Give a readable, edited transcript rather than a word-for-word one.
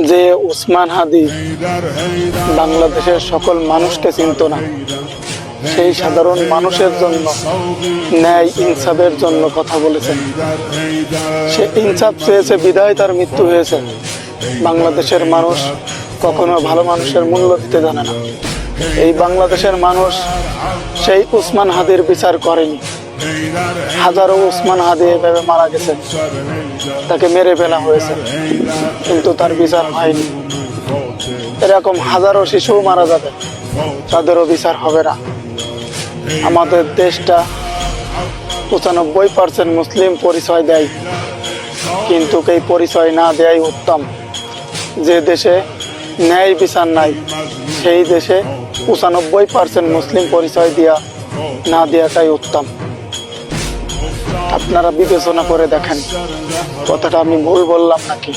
যে ওসমান হাদি বাংলাদেশের সকল মানুষকে চিনত না, সেই সাধারণ মানুষের জন্য ন্যায় ইনসাফের জন্য কথা বলেছেন। সে ইনসাফ চেয়েছে বিধায় তার মৃত্যু হয়েছে। বাংলাদেশের মানুষ কখনো ভালো মানুষের মূল্য দিতে জানে না। এই বাংলাদেশের মানুষ সেই ওসমান হাদির বিচার করেনি। হাজারো ওসমান হাদি এভাবে মারা গেছে, তাকে মেরে ফেলা হয়েছে, কিন্তু তার বিচার হয়নি। এরকম হাজারো শিশু মারা যাবে, তাদেরও বিচার হবে না। আমাদের দেশটা 95% মুসলিম পরিচয় দেয়, কিন্তু এই পরিচয় না দেয়াই উত্তম। যে দেশে ন্যায় বিচার নাই, সেই দেশে 95% মুসলিম পরিচয় না দেওয়াটাই উত্তম। আপনারা বিবেচনা করে দেখেন, কথাটা আমি ভুল বললাম নাকি।